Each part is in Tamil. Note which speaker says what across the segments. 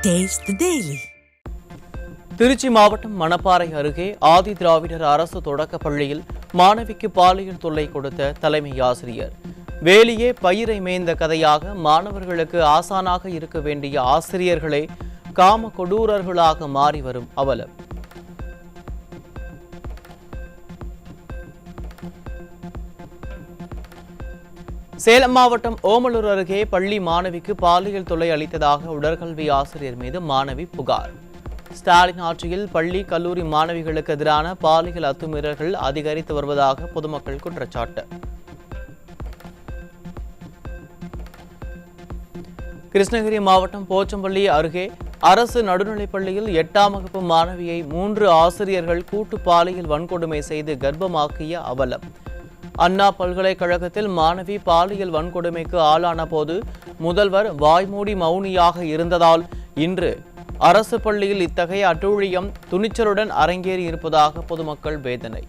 Speaker 1: Taste the Daily.
Speaker 2: திருச்சி மாவட்டம் மணப்பாறை அருகே ஆதி திராவிடர் அரசு தொடக்க பள்ளியில் மாணவிக்கு பாலியல் தொல்லை கொடுத்த தலைமை ஆசிரியர். வேலியே பயிரை மேய்ந்த கதையாக மாணவர்களுக்கு ஆசானாக இருக்க வேண்டிய ஆசிரியர்களே காம கொடூரர்களாக மாறி வரும் அவலம். சேலம் மாவட்டம் ஓமலூர் அருகே பள்ளி மாணவிக்கு பாலியல் தொல்லை அளித்ததாக உடற்கல்வி ஆசிரியர் மீது மாணவி புகார். ஸ்டாலின் ஆட்சியில் பள்ளி கல்லூரி மாணவிகளுக்கு எதிரான பாலியல் அத்துமீறல்கள் அதிகரித்து வருவதாக பொதுமக்கள் குற்றச்சாட்டு. கிருஷ்ணகிரி மாவட்டம் போச்சம்பள்ளி அருகே அரசு நடுநிலைப்பள்ளியில் 8ஆம் வகுப்பு மாணவியை 3 ஆசிரியர்கள் கூட்டு பாலியல் வன்கொடுமை செய்து கர்ப்பமாக்கிய அவலம். அண்ணா பல்கலைக்கழகத்தில் மாணவி பாலியல் வன்கொடுமைக்கு ஆளான போது முதல்வர் வாய்மூடி மௌனியாக இருந்ததால் இன்று அரசு பள்ளியில் இத்தகைய அட்டூழியம் துணிச்சலுடன் அரங்கேறி இருப்பதாக பொதுமக்கள் வேதனை.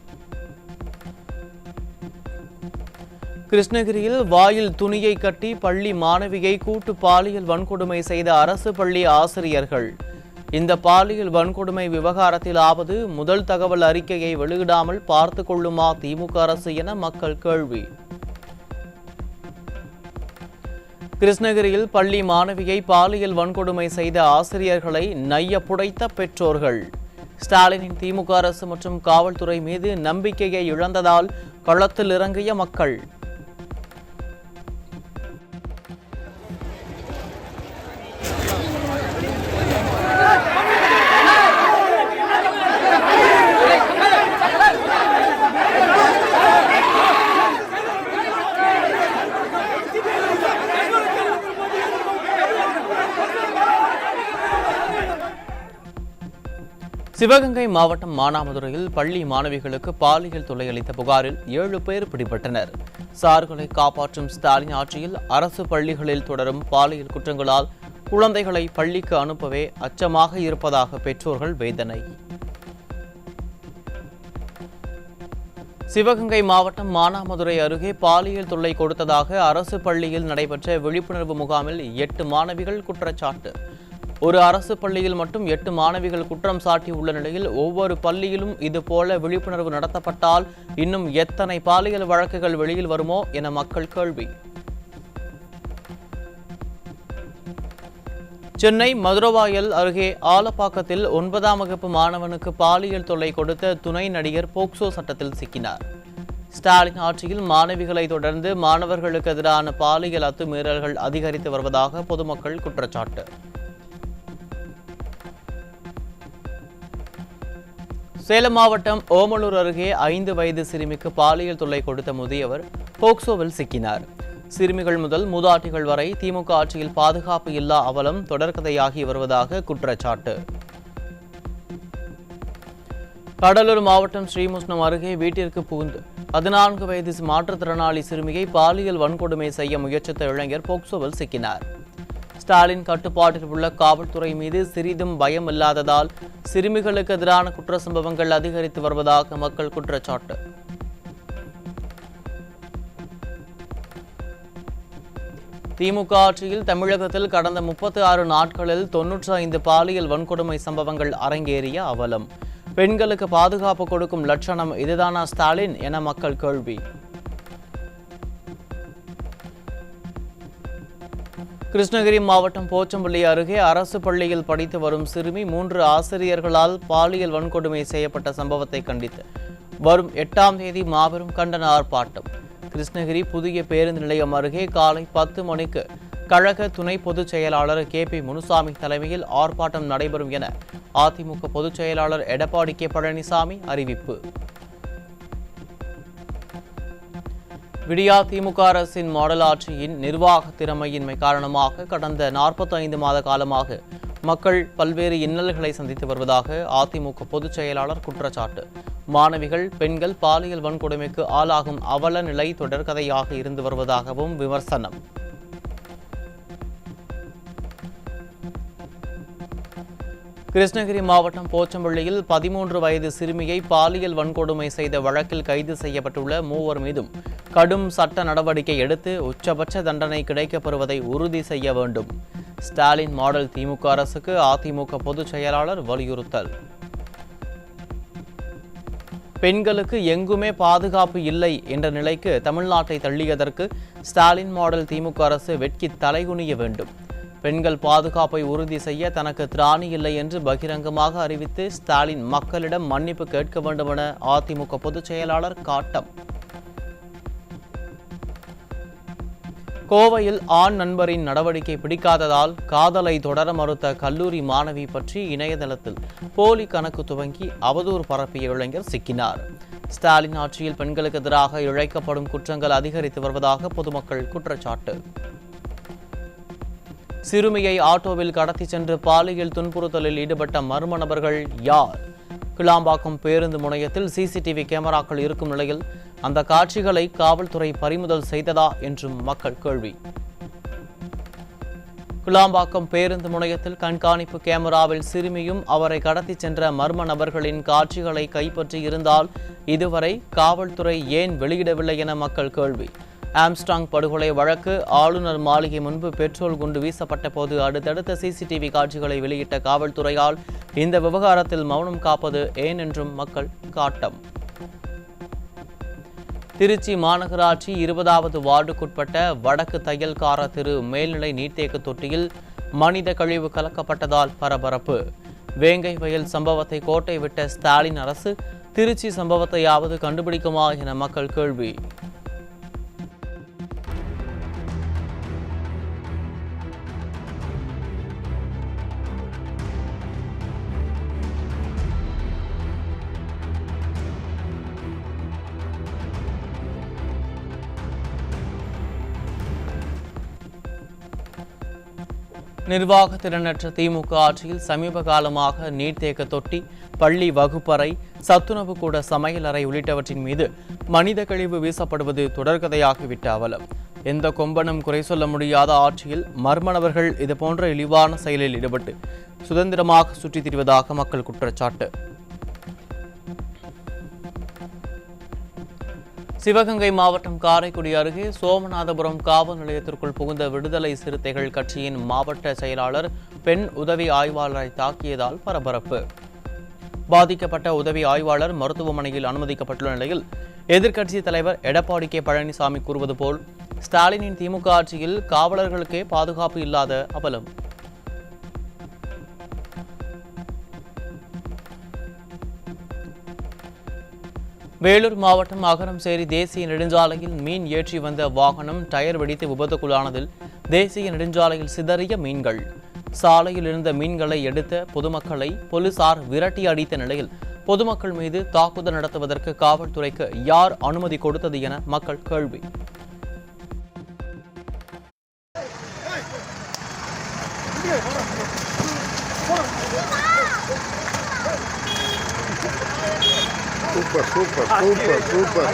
Speaker 2: கிருஷ்ணகிரியில் வாயில் துணியை கட்டி பள்ளி மாணவியை கூட்டு பாலியல் வன்கொடுமை செய்த அரசு பள்ளி ஆசிரியர்கள். இந்த பாலியல் வன்கொடுமை விவகாரத்திலாவது முதல் தகவல் அறிக்கையை வெளியிடாமல் பார்த்து கொள்ளுமா திமுக அரசு என மக்கள் கேள்வி. கிருஷ்ணகிரியில் பள்ளி மாணவியை பாலியல் வன்கொடுமை செய்த ஆசிரியர்களை நைய புடைத்த பெற்றோர்கள். ஸ்டாலினின் திமுக அரசு மற்றும் காவல்துறை மீது நம்பிக்கையை இழந்ததால் களத்தில் இறங்கிய மக்கள். சிவகங்கை மாவட்டம் மானாமதுரையில் பள்ளி மாணவிகளுக்கு பாலியல் தொல்லை அளித்த புகாரில் 7 பேர் பிடிபட்டனர். சார்களை காப்பாற்றும் ஸ்டாலின் ஆட்சியில் அரசு பள்ளிகளில் தொடரும் பாலியல் குற்றங்களால் குழந்தைகளை பள்ளிக்கு அனுப்பவே அச்சமாக இருப்பதாக பெற்றோர்கள் வேதனை. சிவகங்கை மாவட்டம் மானாமதுரை அருகே பாலியல் தொல்லை கொடுத்ததாக அரசு பள்ளியில் நடைபெற்ற விழிப்புணர்வு முகாமில் 8 மாணவிகள் குற்றச்சாட்டு. ஒரு அரசு பள்ளியில் மட்டும் 8 மாணவிகள் குற்றம் சாட்டியுள்ள நிலையில் ஒவ்வொரு பள்ளியிலும் இதுபோல விழிப்புணர்வு நடத்தப்பட்டால் இன்னும் எத்தனை பாலியல் வழக்குகள் வெளியில் வருமோ என மக்கள் கேள்வி. சென்னை மதுரவாயல் அருகே ஆலப்பாக்கத்தில் 9ஆம் வகுப்பு மாணவனுக்கு பாலியல் தொல்லை கொடுத்த துணை நடிகர் போக்சோ சட்டத்தில் சிக்கினார். ஸ்டாலின் ஆட்சியில் மாணவிகளை தொடர்ந்து மாணவர்களுக்கு எதிரான பாலியல் அத்துமீறல்கள் அதிகரித்து வருவதாக பொதுமக்கள் குற்றச்சாட்டு. சேலம் மாவட்டம் ஓமலூர் அருகே 5 வயது சிறுமிக்கு பாலியல் தொல்லை கொடுத்த முதியவர் போக்சோவில் சிக்கினார். சிறுமிகள் முதல் மூதாட்டிகள் வரை திமுக ஆட்சியில் பாதுகாப்பு இல்லா அவலம் தொடர்கதையாகி வருவதாக குற்றச்சாட்டு. கடலூர் மாவட்டம் ஸ்ரீமுஷ்ணம் அருகே வீட்டிற்கு புகுந்து 14 வயது மாற்றுத்திறனாளி சிறுமியை பாலியல் வன்கொடுமை செய்ய முயற்சித்த இளைஞர் போக்சோவில் சிக்கினார். ஸ்டாலின் கட்டுப்பாட்டில் உள்ள காவல்துறை மீது சிறிதும் பயம் இல்லாததால் சிறுமிகளுக்கு எதிரான குற்ற சம்பவங்கள் அதிகரித்து வருவதாக மக்கள் குற்றச்சாட்டு. திமுக ஆட்சியில் தமிழகத்தில் கடந்த 36 நாட்களில் 95 பாலியல் வன்கொடுமை சம்பவங்கள் அரங்கேறிய அவலம். பெண்களுக்கு பாதுகாப்பு கொடுக்கும் லட்சணம் இதுதானா ஸ்டாலின் என மக்கள் கேள்வி. கிருஷ்ணகிரி மாவட்டம் போச்சம்பள்ளி அருகே அரசு பள்ளியில் படித்து வரும் சிறுமி 3 ஆசிரியர்களால் பாலியல் வன்கொடுமை செய்யப்பட்ட சம்பவத்தை கண்டித்து வரும் 8ஆம் தேதி மாபெரும் கண்டன ஆர்ப்பாட்டம். கிருஷ்ணகிரி புதிய பேருந்து நிலையம் அருகே காலை 10 மணிக்கு கழக துணை பொதுச் செயலாளர் KP முனுசாமி தலைமையில் ஆர்ப்பாட்டம் நடைபெறும் என அதிமுக பொதுச் செயலாளர் எடப்பாடி K பழனிசாமி அறிவிப்பு. விடியா திமுக அரசின் மாடல் ஆட்சியின் நிர்வாக திறமையின்மை காரணமாக கடந்த 45 மாத காலமாக மக்கள் பல்வேறு இன்னல்களை சந்தித்து வருவதாக அதிமுக பொதுச் செயலாளர் குற்றச்சாட்டு. மாணவிகள் பெண்கள் பாலியல் வன்கொடுமைக்கு ஆளாகும் அவல நிலை தொடர்கதையாக இருந்து வருவதாகவும் விமர்சனம். கிருஷ்ணகிரி மாவட்டம் போச்சம்பள்ளியில் 13 வயது சிறுமியை பாலியல் வன்கொடுமை செய்த வழக்கில் கைது செய்யப்பட்டுள்ள 3 மீதும் கடும் சட்ட நடவடிக்கை எடுத்து உச்சபட்ச தண்டனை கிடைக்கப்பெறுவதை உறுதி செய்ய வேண்டும். ஸ்டாலின் மாடல் திமுக அரசுக்கு அதிமுக பொதுச் செயலாளர் வலியுறுத்தல். பெண்களுக்கு எங்குமே பாதுகாப்பு இல்லை என்ற நிலைக்கு தமிழ்நாட்டை தள்ளியதற்கு ஸ்டாலின் மாடல் திமுக அரசு வெட்கி தலைகுனிய வேண்டும். பெண்கள் பாதுகாப்பை உறுதி செய்ய தனக்கு திராணி இல்லை என்று பகிரங்கமாக அறிவித்து ஸ்டாலின் மக்களிடம் மன்னிப்பு கேட்க வேண்டும் என அதிமுக பொதுச் செயலாளர் காட்டம். கோவையில் ஆண் நண்பரின் நடவடிக்கை பிடிக்காததால் காதலை தொடர மறுத்த கல்லூரி மாணவி பற்றி இணையதளத்தில் போலி கணக்கு துவங்கி அவதூறு பரப்பிய இளைஞர் சிக்கினார். ஸ்டாலின் ஆட்சியில் பெண்களுக்கு எதிராக இழைக்கப்படும் குற்றங்கள் அதிகரித்து வருவதாக பொதுமக்கள் குற்றச்சாட்டு. சிறுமியை ஆட்டோவில் கடத்தி சென்று பாலியல் துன்புறுத்தலில் ஈடுபட்ட மர்ம நபர்கள் யார்? கிளாம்பாக்கம் பேருந்து முனையத்தில் சிசிடிவி கேமராக்கள் இருக்கும் நிலையில் அந்த காட்சிகளை காவல்துறை பறிமுதல் செய்ததா என்றும் மக்கள் கேள்வி. கிளாம்பாக்கம் பேருந்து முனையத்தில் கண்காணிப்பு கேமராவில் சிறுமியும் அவரை கடத்தி சென்ற மர்ம நபர்களின் காட்சிகளை கைப்பற்றி இருந்தால் இதுவரை காவல்துறை ஏன் வெளியிடவில்லை என மக்கள் கேள்வி. ஆம்ஸ்ட்ராங் படுகொலை வழக்கு ஆளுநர் மாளிகை முன்பு பெட்ரோல் குண்டு வீசப்பட்ட போது அடுத்தடுத்த சிசிடிவி காட்சிகளை வெளியிட்ட காவல்துறையால் இந்த விவகாரத்தில் மௌனம் காப்பது ஏன் என்றும் மக்கள் காட்டம். திருச்சி மாநகராட்சி 20வது வார்டுக்குட்பட்ட வடக்கு தையல்கார திரு மேல்நிலை நீர்த்தேக்க தொட்டியில் மனித கழிவு கலக்கப்பட்டதால் பரபரப்பு. வேங்கை வயல் சம்பவத்தை கோட்டை விட்ட ஸ்டாலின் அரசு திருச்சி சம்பவத்தையாவது கண்டுபிடிக்குமா என மக்கள் கேள்வி. நிர்வாக திறனற்ற திமுக ஆட்சியில் சமீப காலமாக நீர்த்தேக்க தொட்டி, பள்ளி வகுப்பறை, சத்துணவு கூட, சமையல் அறை உள்ளிட்டவற்றின் மீது மனித கழிவு வீசப்படுவது தொடர்கதையாகிவிட்ட அவலம். எந்த கொம்பனும் குறை சொல்ல முடியாத ஆட்சியில் மர்ம நபர்கள் இதுபோன்ற இழிவான செயலில் ஈடுபட்டு சுதந்திரமாக சுற்றித் திரிவதாக மக்கள் குற்றச்சாட்டு. சிவகங்கை மாவட்டம் காரைக்குடி அருகே சோமநாதபுரம் காவல் நிலையத்திற்குள் புகுந்த விடுதலை சிறுத்தைகள் கட்சியின் மாவட்ட செயலாளர் பெண் உதவி ஆய்வாளரை தாக்கியதால் பரபரப்பு. பாதிக்கப்பட்ட உதவி ஆய்வாளர் மருத்துவமனையில் அனுமதிக்கப்பட்டுள்ள நிலையில் எதிர்க்கட்சி தலைவர் எடப்பாடி கே பழனிசாமி கூறுவது போல் ஸ்டாலினின் திமுக ஆட்சியில் காவலர்களுக்கே பாதுகாப்பு இல்லாத அவலம். வேலூர் மாவட்டம் அகரம்சேரி தேசிய நெடுஞ்சாலையில் மீன் ஏற்றி வந்த வாகனம் டயர் வெடித்து விபத்துக்குள்ளானதில் தேசிய நெடுஞ்சாலையில் சிதறிய மீன்கள். சாலையில் இருந்த மீன்களை எடுத்த பொதுமக்களை போலீசார் விரட்டி அடித்த நிலையில் பொதுமக்கள் மீது தாக்குதல் நடத்துவதற்கு காவல்துறைக்கு யார் அனுமதி கொடுத்தது என மக்கள் கேள்வி.
Speaker 1: Super super super super.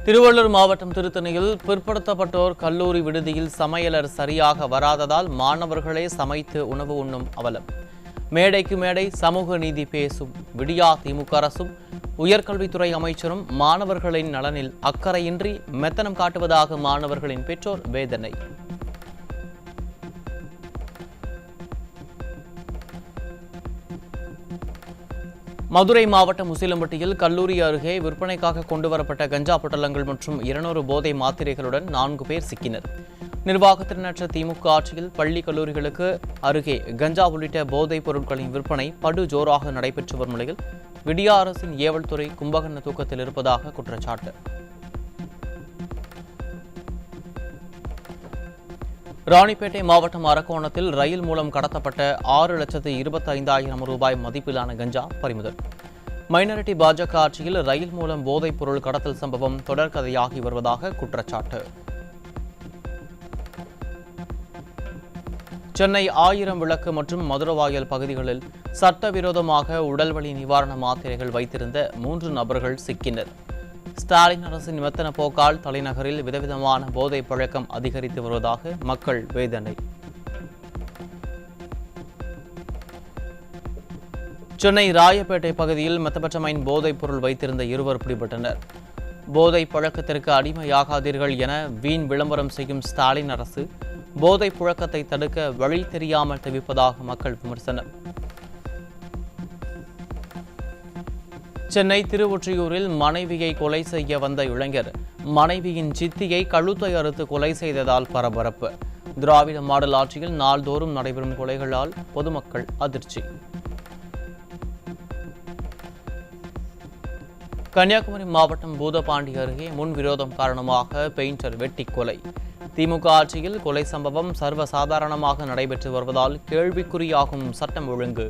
Speaker 2: Tiruvallur மாவட்டம் திருத்தணியில் பிற்படுத்தப்பட்டோர் கல்லூரி விடுதியில் சமையலர் சரியாக வராததால் மாணவர்களே சமைத்து உணவு உண்ணும் அவலம். மேடைக்கு மேடை சமூக நீதி பேசும் விடியா திமுக அரசும் உயர்கல்வித்துறை அமைச்சரும் மாணவர்களின் நலனில் அக்கறையின்றி மெத்தனம் காட்டுவதாக மாணவர்களின் பெற்றோர் வேதனை. மதுரை மாவட்டம் உசிலம்பட்டியில் கல்லூரி அருகே விற்பனைக்காக கொண்டுவரப்பட்ட கஞ்சா பொட்டலங்கள் மற்றும் 200 போதை மாத்திரைகளுடன் 4 பேர் சிக்கினர். நிர்வாகத்தினற்ற திமுக ஆட்சியில் பள்ளி கல்லூரிகளுக்கு அருகே கஞ்சா உள்ளிட்ட போதைப் பொருட்களின் விற்பனை படு ஜோராக நடைபெற்று வரும் நிலையில் விடியா அரசின் ஏவல் துறை கும்பகர்ண தூக்கத்தில் இருப்பதாக குற்றச்சாட்டு. ராணிப்பேட்டை மாவட்டம் அரக்கோணத்தில் ரயில் மூலம் கடத்தப்பட்ட 6,25,000 ரூபாய் மதிப்பிலான கஞ்சா பறிமுதல். மைனாரிட்டி பாஜக ஆட்சியில் ரயில் மூலம் போதைப் பொருள் கடத்தல் சம்பவம் தொடர்கதையாகி வருவதாக குற்றச்சாட்டு. சென்னை 1000 விளக்கு மற்றும் மதுரவாயல் பகுதிகளில் சட்டவிரோதமாக உடல்வலி நிவாரண மாத்திரைகள் வைத்திருந்த 3 நபர்கள் சிக்கினர். ஸ்டாலின் அரசின் மெத்தன போக்கால் தலைநகரில் விதவிதமான போதைப் பழக்கம் அதிகரித்து வருவதாக மக்கள் வேதனை. சென்னை ராயப்பேட்டை பகுதியில் மெத்தபெட்டமைன் போதைப் பொருள் வைத்திருந்த 2 பிடிபட்டனர். போதை பழக்கத்திற்கு அடிமையாகாதீர்கள் என வீண் விளம்பரம் செய்யும் ஸ்டாலின் அரசு போதை புழக்கத்தை தடுக்க வழி தெரியாமல் தவிப்பதாக மக்கள் விமர்சனம். சென்னை திருவொற்றியூரில் மனைவியை கொலை செய்ய வந்த இளைஞர் மனைவியின் சித்தியை கழுத்தை அறுத்து கொலை செய்ததால் பரபரப்பு. திராவிட மாடல் ஆட்சியில் நாள்தோறும் நடைபெறும் கொலைகளால் பொதுமக்கள் அதிர்ச்சி. கன்னியாகுமரி மாவட்டம் பூதப்பாண்டி அருகே முன்விரோதம் காரணமாக பெயிண்டர் வெட்டி கொலை. திமுக ஆட்சியில் கொலை சம்பவம் சர்வசாதாரணமாக நடைபெற்று வருவதால் கேள்விக்குறியாகும் சட்டம் ஒழுங்கு.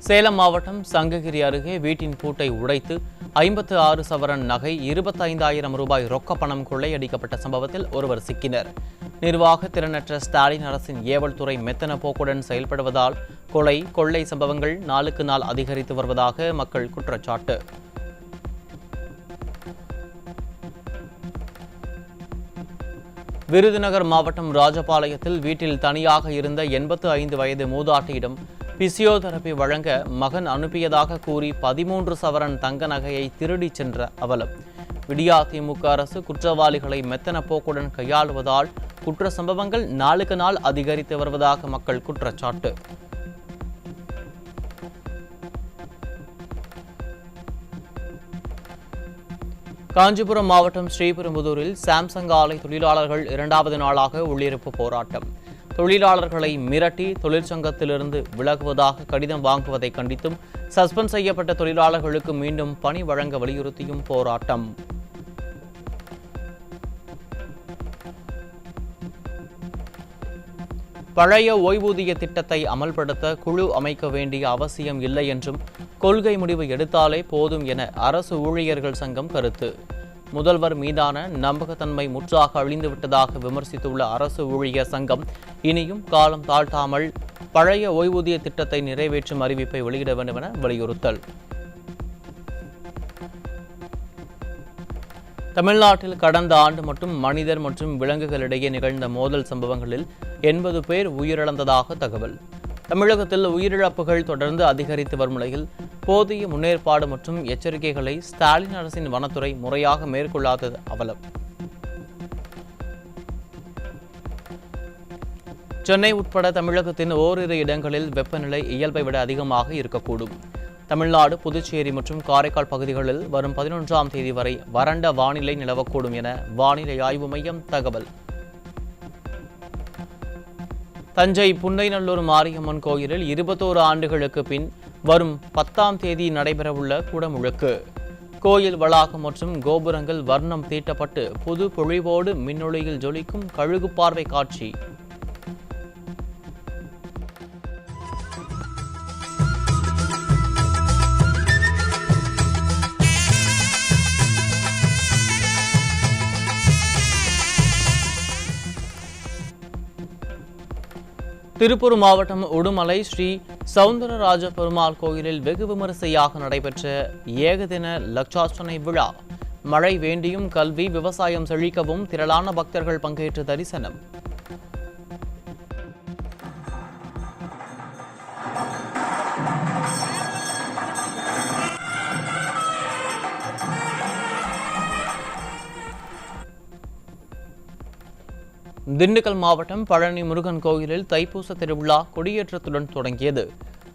Speaker 2: சேலம் மாவட்டம் சங்ககிரி அருகே வீட்டின் பூட்டை உடைத்து 56 சவரன் நகை 25,000 ரூபாய் ரொக்க பணம் கொள்ளையடிக்கப்பட்ட சம்பவத்தில் ஒருவர் சிக்கினர். நிர்வாக திறனற்ற ஸ்டாலின் அரசின் ஏவல் துறை மெத்தன போக்குடன் செயல்படுவதால் கொள்ளை சம்பவங்கள் நாளுக்கு நாள் அதிகரித்து வருவதாக மக்கள் குற்றச்சாட்டு. விருதுநகர் மாவட்டம் ராஜபாளையத்தில் வீட்டில் தனியாக இருந்த 85 வயது மூதாட்டியிடம் பிசியோதெரபி வழங்க மகன் அனுப்பியதாக கூறி 13 சவரன் தங்க நகையை திருடிச் சென்ற அவலம். விடியா திமுக அரசு குற்றவாளிகளை மெத்தன போக்குடன் கையாளுவதால் குற்ற சம்பவங்கள் நாளுக்கு நாள் அதிகரித்து வருவதாக மக்கள் குற்றச்சாட்டு. காஞ்சிபுரம் மாவட்டம் ஸ்ரீபெரும்புதூரில் சாம்சங் ஆலை தொழிலாளர்கள் 2வது நாளாக உள்ளிருப்பு போராட்டம். தொழிலாளர்களை மிரட்டி தொழிற்சங்கத்திலிருந்து விலகுவதாக கடிதம் வாங்குவதை கண்டித்தும் சஸ்பெண்ட் செய்யப்பட்ட தொழிலாளர்களுக்கு மீண்டும் பணி வழங்க வலியுறுத்தியும் போராட்டம். பழைய ஓய்வூதிய திட்டத்தை அமல்படுத்த குழு அமைக்க வேண்டிய அவசியம் இல்லை என்றும் கொள்கை முடிவு எடுத்தாலே போதும் என அரசு ஊழியர்கள் சங்கம் கருத்து. முதல்வர் மீதான நம்பகத்தன்மை முற்றாக அழிந்துவிட்டதாக விமர்சித்துள்ள அரசு ஊழியர் சங்கம் இனியும் காலம் தாழ்த்தாமல் பழைய ஓய்வூதிய திட்டத்தை நிறைவேற்றும் அறிவிப்பை வெளியிட வேண்டும் என வலியுறுத்தல். தமிழ்நாட்டில் கடந்த ஆண்டு மட்டும் மனிதர் மற்றும் விலங்குகளிடையே நிகழ்ந்த மோதல் சம்பவங்களில் 80 பேர் உயிரிழந்ததாக தகவல். தமிழகத்தில் உயிரிழப்புகள் தொடர்ந்து அதிகரித்து வரும் நிலையில் போதிய முன்னேற்பாடு மற்றும் எச்சரிக்கைகளை ஸ்டாலின் அரசின் வனத்துறை முறையாக மேற்கொள்ளாதது அவலம். சென்னை உட்பட தமிழகத்தின் ஓரிரு இடங்களில் வெப்பநிலை இயல்பை விட அதிகமாக இருக்கக்கூடும். தமிழ்நாடு, புதுச்சேரி மற்றும் காரைக்கால் பகுதிகளில் வரும் 11ஆம் தேதி வரை வறண்ட வானிலை நிலவக்கூடும் என வானிலை ஆய்வு மையம் தகவல். தஞ்சை புன்னைநல்லூர் மாரியம்மன் கோயிலில் 21 ஆண்டுகளுக்கு பின் வரும் 10ஆம் தேதி நடைபெறவுள்ள குடமுழுக்கு. கோயில் வளாகம் மற்றும் கோபுரங்கள் வர்ணம் தீட்டப்பட்டு புது பொழிவோடு மின்னொளியில் ஜொலிக்கும் கழுகு பார்வை காட்சி. திருப்பூர் மாவட்டம் உடுமலை ஸ்ரீ சவுந்தரராஜ பெருமாள் கோயிலில் வெகு விமரிசையாக நடைபெற்ற ஏகதின லட்சார்ச்சனை விழா. மழை வேண்டியும் கல்வி, விவசாயம் செழிக்கவும் திரளான பக்தர்கள் பங்கேற்று தரிசனம். திண்டுக்கல் மாவட்டம் பழனி முருகன் கோயிலில் தைப்பூச திருவிழா கொடியேற்றத்துடன் தொடங்கியது.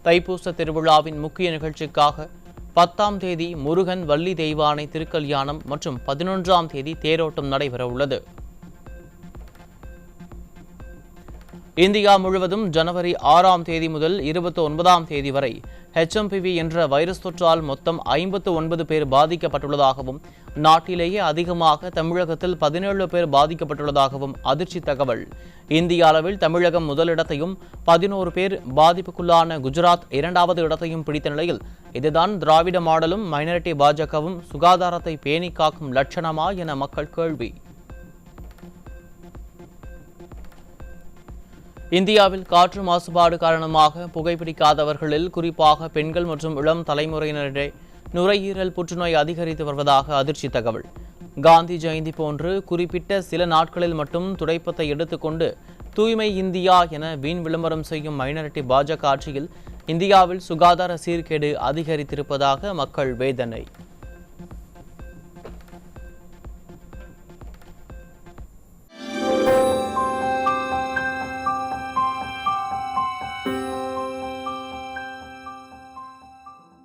Speaker 2: தைப்பூச திருவிழாவின் முக்கிய நிகழ்ச்சிக்காக 10ஆம் தேதி முருகன் வள்ளி தெய்வானை திருக்கல்யாணம் மற்றும் 11ஆம் தேதி தேரோட்டம் நடைபெறவுள்ளது. இந்தியா முழுவதும் ஜனவரி 6ஆம் தேதி முதல் 29ஆம் தேதி வரை HMPV என்ற வைரஸ் தொற்றால் மொத்தம் 59 பேர் பாதிக்கப்பட்டுள்ளதாகவும் நாட்டிலேயே அதிகமாக தமிழகத்தில் 17 பேர் பாதிக்கப்பட்டுள்ளதாகவும் அதிர்ச்சி தகவல். இந்திய அளவில் தமிழகம் முதலிடத்தையும் 11 பேர் பாதிப்புக்குள்ளான குஜராத் 2வது இடத்தையும் பிடித்த நிலையில் இதுதான் திராவிட மாடலும் மைனாரிட்டி பாஜகவும் சுகாதாரத்தை பேணி காக்கும் லட்சணமா என மக்கள் கேள்வி. இந்தியாவில் காற்று மாசுபாடு காரணமாக புகைப்பிடிக்காதவர்களில் குறிப்பாக பெண்கள் மற்றும் இளம் தலைமுறையினரிடையே நுரையீரல் புற்றுநோய் அதிகரித்து வருவதாக அதிர்ச்சி தகவல். காந்தி ஜெயந்தி போன்று குறிப்பிட்ட சில நாட்களில் மட்டும் துடைப்பத்தை எடுத்துக்கொண்டு தூய்மை இந்தியா என வீண் விளம்பரம் செய்யும் மைனாரிட்டி பாஜக ஆட்சியில் இந்தியாவில் சுகாதார சீர்கேடு அதிகரித்திருப்பதாக மக்கள் வேதனை.